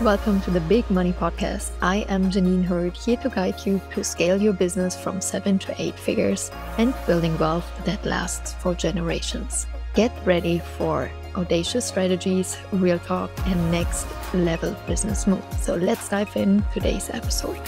Welcome to the Big Money Podcast. I am Janine Hurd, here to guide you to scale your business from 7 to 8 figures and building wealth that lasts for generations. Get ready for audacious strategies, real talk, and next level business moves. So let's dive in today's episode.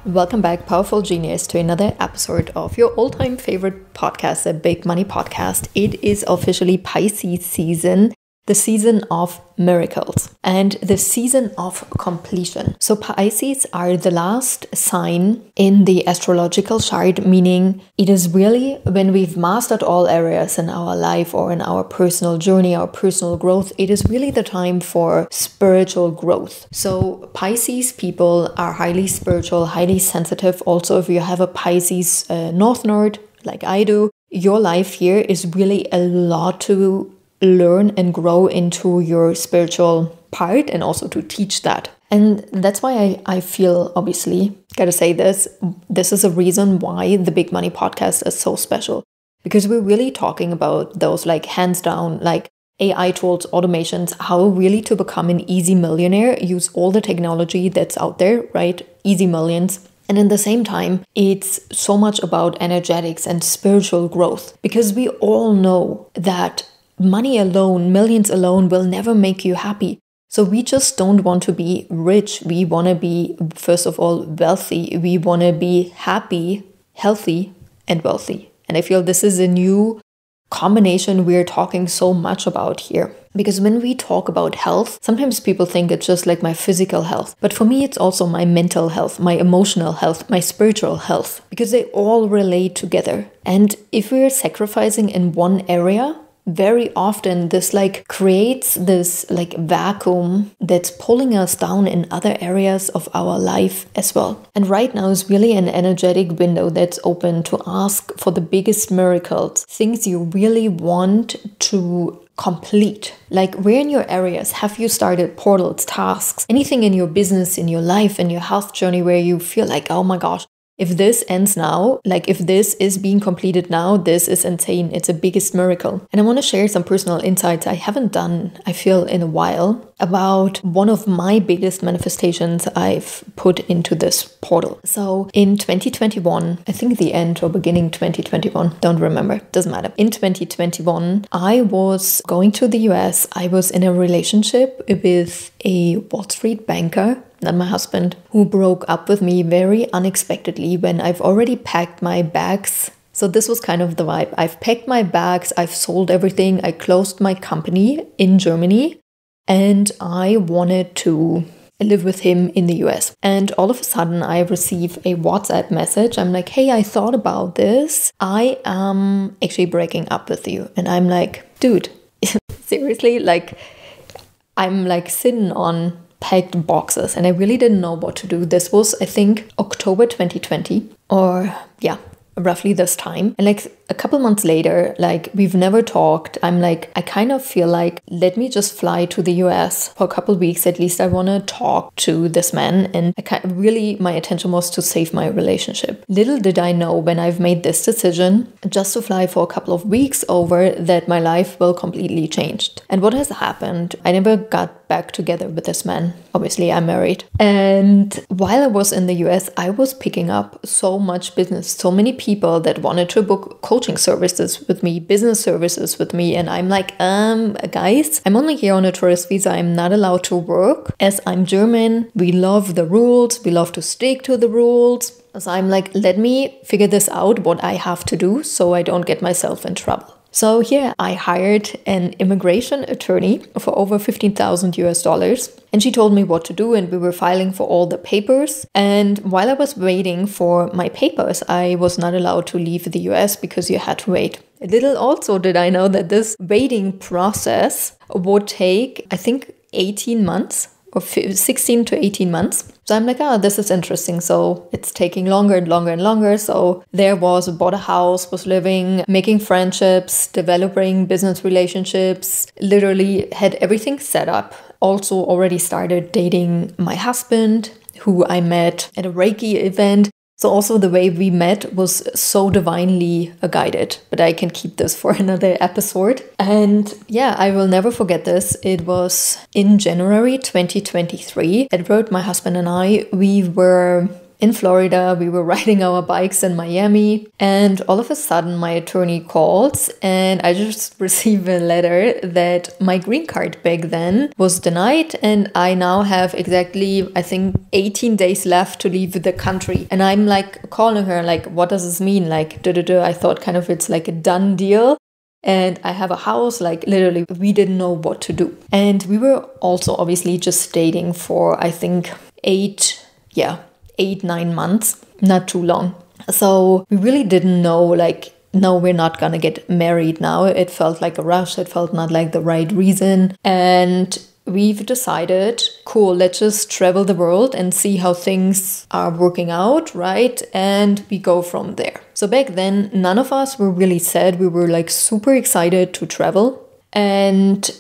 Welcome back, powerful genius, to another episode of your all-time favorite podcast, the Big Money Podcast. It is officially Pisces season. The season of miracles and the season of completion. So Pisces are the last sign in the astrological chart, meaning it is really when we've mastered all areas in our life or in our personal journey, our personal growth, it is really the time for spiritual growth. So Pisces people are highly spiritual, highly sensitive. Also, if you have a Pisces North Node like I do, your life here is really a lot to learn and grow into your spiritual part and also to teach that. And that's why I feel, obviously, gotta say this is a reason why the Big Money Podcast is so special. Because we're really talking about those like hands down, like AI tools, automations, how really to become an easy millionaire, use all the technology that's out there, right? Easy millions. And in the same time, it's so much about energetics and spiritual growth. Because we all know that money alone, millions alone will never make you happy. So we just don't want to be rich. We want to be, first of all, wealthy. We want to be happy, healthy, and wealthy. And I feel this is a new combination we're talking so much about here. Because when we talk about health, sometimes people think it's just like my physical health. But for me, it's also my mental health, my emotional health, my spiritual health, because they all relate together. And if we're sacrificing in one area, very often this like creates this like vacuum that's pulling us down in other areas of our life as well. And right now is really an energetic window that's open to ask for the biggest miracles, things you really want to complete. Like, where in your areas have you started portals, tasks, anything in your business, in your life, in your health journey where you feel like, oh my gosh, if this ends now, like if this is being completed now, this is insane. It's a biggest miracle. And I want to share some personal insights I haven't done, I feel, in a while about one of my biggest manifestations I've put into this portal. So in 2021, I think the end or beginning 2021, don't remember, doesn't matter. In 2021, I was going to the US. I was in a relationship with a Wall Street banker, not my husband, who broke up with me very unexpectedly when I've already packed my bags. So this was kind of the vibe. I've packed my bags, I've sold everything, I closed my company in Germany, and I wanted to live with him in the US. And all of a sudden I receive a WhatsApp message. I'm like, hey, I thought about this. I am actually breaking up with you. And I'm like, dude, seriously? Like, I'm like sitting on packed boxes and I really didn't know what to do. This was, I think, October 2020 or yeah, roughly this time. And like a couple months later, like we've never talked. I'm like, I kind of feel like, let me just fly to the US for a couple of weeks. At least I want to talk to this man. And really, my intention was to save my relationship. Little did I know when I've made this decision just to fly for a couple of weeks over that my life will completely change. And what has happened? I never got back together with this man. Obviously, I'm married. And while I was in the US, I was picking up so much business, so many people that wanted to book coaching services with me, business services with me. And I'm like, guys, I'm only here on a tourist visa. I'm not allowed to work. As I'm German, we love the rules. We love to stick to the rules. So I'm like, let me figure this out, what I have to do so I don't get myself in trouble. So here I hired an immigration attorney for over $15,000 and she told me what to do and we were filing for all the papers. And while I was waiting for my papers, I was not allowed to leave the US because you had to wait. Little also did I know that this waiting process would take, I think, 18 months. Or 16 to 18 months. So I'm like, this is interesting. So it's taking longer and longer and longer. So there was, bought a house, was living, making friendships, developing business relationships, literally had everything set up. Also already started dating my husband, who I met at a Reiki event. So also the way we met was so divinely guided, but I can keep this for another episode. And yeah, I will never forget this. It was in January 2023. Edward, my husband, and I, we were in Florida. We were riding our bikes in Miami, and all of a sudden my attorney calls and I just received a letter that my green card back then was denied, and I now have exactly, I think, 18 days left to leave the country. And I'm like calling her like, what does this mean? Like, I thought kind of it's like a done deal. And I have a house, like literally we didn't know what to do. And we were also obviously just dating for, I think, 8-9 months, not too long. So we really didn't know, like, no, we're not gonna get married now. It felt like a rush. It felt not like the right reason. And we've decided, cool, let's just travel the world and see how things are working out, right? And we go from there. So back then, none of us were really sad. We were like super excited to travel. And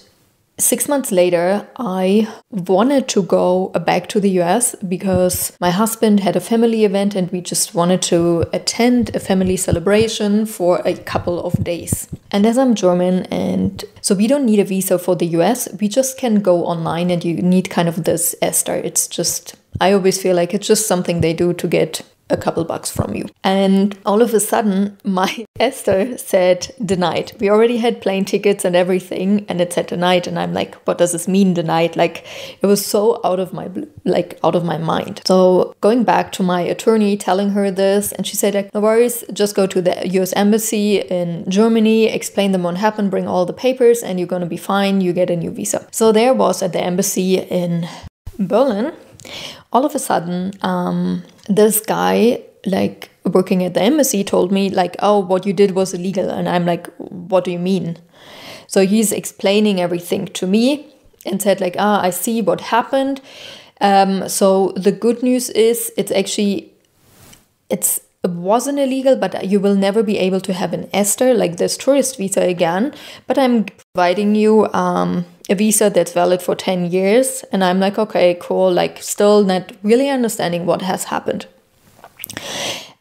6 months later, I wanted to go back to the US because my husband had a family event and we just wanted to attend a family celebration for a couple of days. And as I'm German, and so we don't need a visa for the US, we just can go online, and you need kind of this ESTA. It's just, I always feel like it's just something they do to get a couple bucks from you. And all of a sudden, my ESTA said denied. We already had plane tickets and everything, and it said denied. And I'm like, what does this mean, denied? Like, it was so out of my mind. So going back to my attorney, telling her this, and she said, like, no worries, just go to the US Embassy in Germany, explain them what happened, bring all the papers, and you're gonna be fine. You get a new visa. So there was at the embassy in Berlin. All of a sudden, this guy, like working at the embassy, told me like, oh, what you did was illegal. And I'm like, what do you mean? So he's explaining everything to me and said like, I see what happened. So the good news is it wasn't illegal, but you will never be able to have an ESTA, like this tourist visa again. But I'm providing you a visa that's valid for 10 years. And I'm like, okay, cool. Like, still not really understanding what has happened.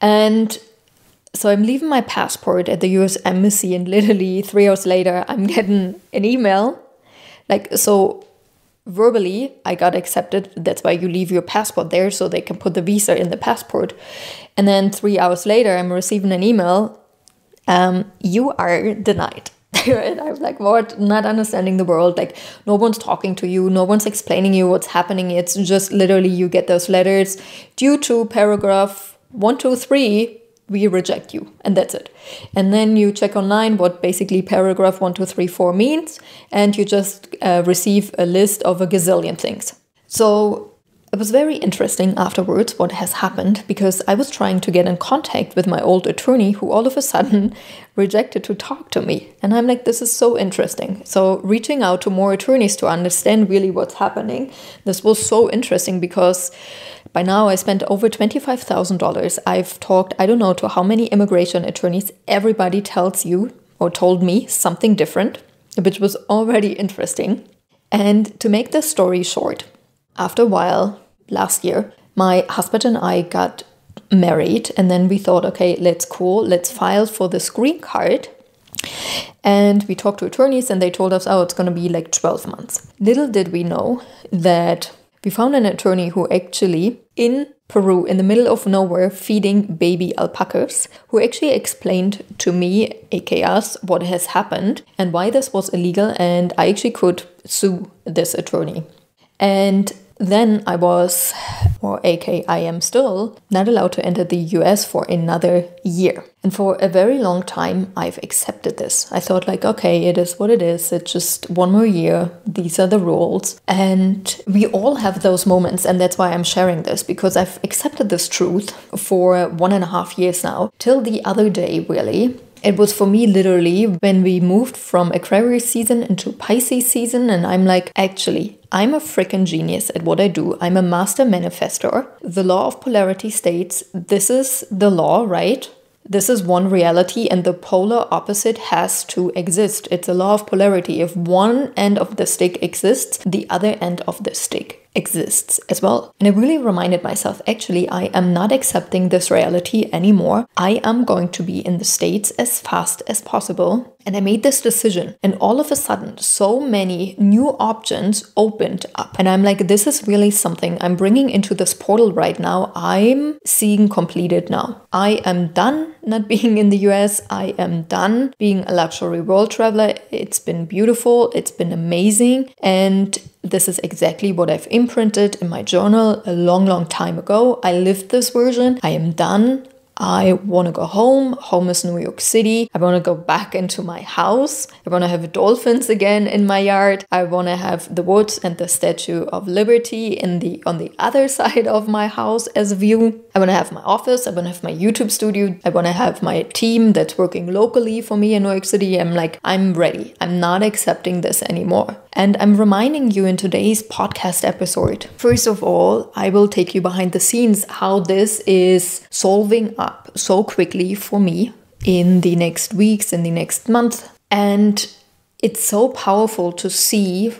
And so I'm leaving my passport at the US Embassy, and literally 3 hours later, I'm getting an email. Like, so verbally, I got accepted. That's why you leave your passport there so they can put the visa in the passport. And then 3 hours later, I'm receiving an email. You are denied. And I'm like, what? Not understanding the world. Like, no one's talking to you. No one's explaining you what's happening. It's just literally you get those letters. Due to paragraph 1, 2, 3, we reject you. And that's it. And then you check online what basically paragraph 1, 2, 3, 4 means. And you just receive a list of a gazillion things. So it was very interesting afterwards what has happened, because I was trying to get in contact with my old attorney, who all of a sudden rejected to talk to me. And I'm like, this is so interesting. So reaching out to more attorneys to understand really what's happening. This was so interesting because by now I spent over $25,000. I've talked, I don't know to how many immigration attorneys. Everybody tells you or told me something different, which was already interesting. And to make the story short, after a while, last year, my husband and I got married, and then we thought, okay, let's file for this green card. And we talked to attorneys, and they told us, oh, it's going to be like 12 months. Little did we know that we found an attorney who actually in Peru, in the middle of nowhere, feeding baby alpacas, who actually explained to me, aka us, what has happened and why this was illegal, and I actually could sue this attorney. And then I was, or aka I am still, not allowed to enter the US for another year. And for a very long time, I've accepted this. I thought like, okay, it is what it is. It's just one more year. These are the rules. And we all have those moments. And that's why I'm sharing this, because I've accepted this truth for 1.5 years now. Till the other day, really. It was for me literally when we moved from Aquarius season into Pisces season, and I'm like, actually, I'm a freaking genius at what I do. I'm a master manifestor. The law of polarity states this is the law, right? This is one reality, and the polar opposite has to exist. It's a law of polarity. If one end of the stick exists, the other end of the stick exists as well. And I really reminded myself, actually, I am not accepting this reality anymore. I am going to be in the States as fast as possible. And I made this decision. And all of a sudden, so many new options opened up. And I'm like, this is really something I'm bringing into this portal right now. I'm seeing completed now. I am done not being in the US. I am done being a luxury world traveler. It's been beautiful. It's been amazing. And this is exactly what I've imprinted in my journal a long, long time ago. I lived this version. I am done. I want to go home. Home is New York City. I want to go back into my house. I want to have dolphins again in my yard. I want to have the woods and the Statue of Liberty on the other side of my house as a view. I want to have my office. I want to have my YouTube studio. I want to have my team that's working locally for me in New York City. I'm like, I'm ready. I'm not accepting this anymore. And I'm reminding you in today's podcast episode, first of all, I will take you behind the scenes how this is solving up so quickly for me in the next weeks, in the next month. And it's so powerful to see,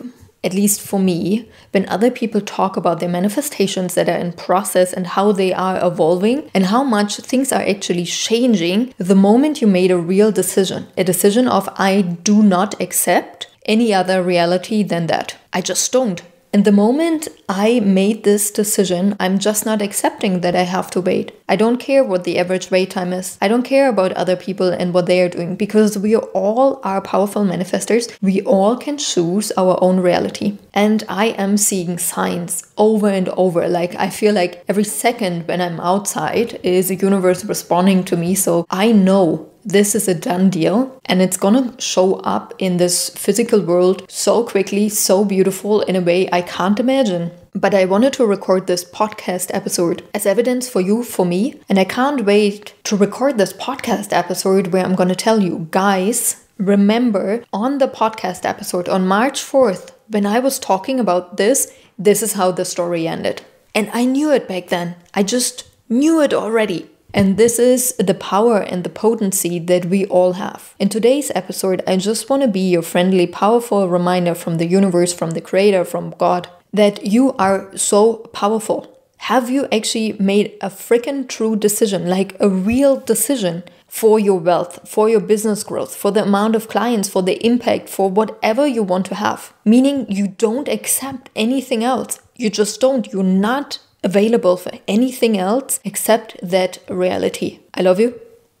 at least for me, when other people talk about their manifestations that are in process and how they are evolving and how much things are actually changing the moment you made a real decision. A decision of, I do not accept any other reality than that. I just don't. And the moment I made this decision, I'm just not accepting that I have to wait. I don't care what the average wait time is. I don't care about other people and what they are doing, because we all are powerful manifestors. We all can choose our own reality. And I am seeing signs over and over. Like, I feel like every second when I'm outside is a universe responding to me. So I know this is a done deal, and it's gonna show up in this physical world so quickly, so beautiful in a way I can't imagine. But I wanted to record this podcast episode as evidence for you, for me, and I can't wait to record this podcast episode where I'm gonna tell you, guys, remember on the podcast episode on March 4th, when I was talking about this is how the story ended. And I knew it back then. I just knew it already. And this is the power and the potency that we all have. In today's episode, I just want to be your friendly, powerful reminder from the universe, from the creator, from God, that you are so powerful. Have you actually made a freaking true decision, like a real decision for your wealth, for your business growth, for the amount of clients, for the impact, for whatever you want to have? Meaning you don't accept anything else. You just don't. You're not available for anything else except that reality. I love you.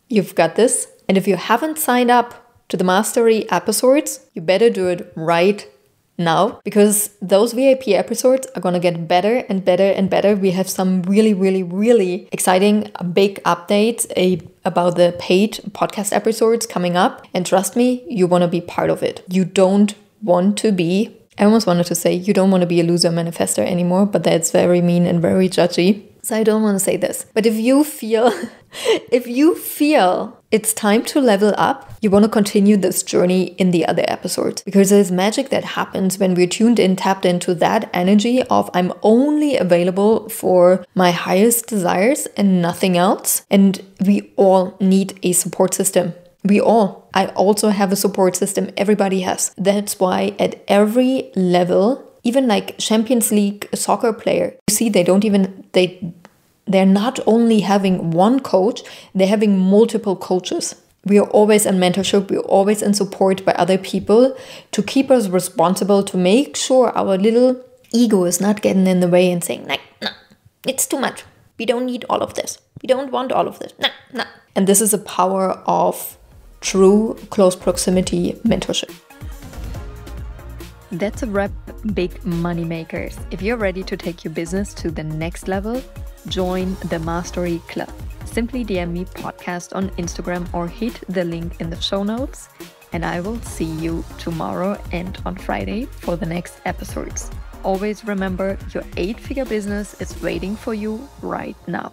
You've got this. And if you haven't signed up to the Mastery episodes, you better do it right now, because those VIP episodes are going to get better and better and better. We have some really, really, really exciting big updates about the paid podcast episodes coming up. And trust me, you want to be part of it. You don't want to be, I almost wanted to say, you don't want to be a loser manifestor anymore, but that's very mean and very judgy. So I don't want to say this. But if you feel it's time to level up, you want to continue this journey in the other episodes, because there's magic that happens when we're tuned in, tapped into that energy of, I'm only available for my highest desires and nothing else. And we all need a support system. I also have a support system. Everybody has. That's why at every level, even like Champions League soccer player, you see, they're not only having one coach, they're having multiple coaches. We are always in mentorship. We're always in support by other people to keep us responsible, to make sure our little ego is not getting in the way and saying, no, it's too much. We don't need all of this. We don't want all of this. No. And this is a power of true close proximity mentorship. That's a wrap, big money makers. If you're ready to take your business to the next level, join the Mastery Club. Simply DM me podcast on Instagram or hit the link in the show notes, and I will see you tomorrow and on Friday for the next episodes. Always remember, your 8-figure business is waiting for you right now.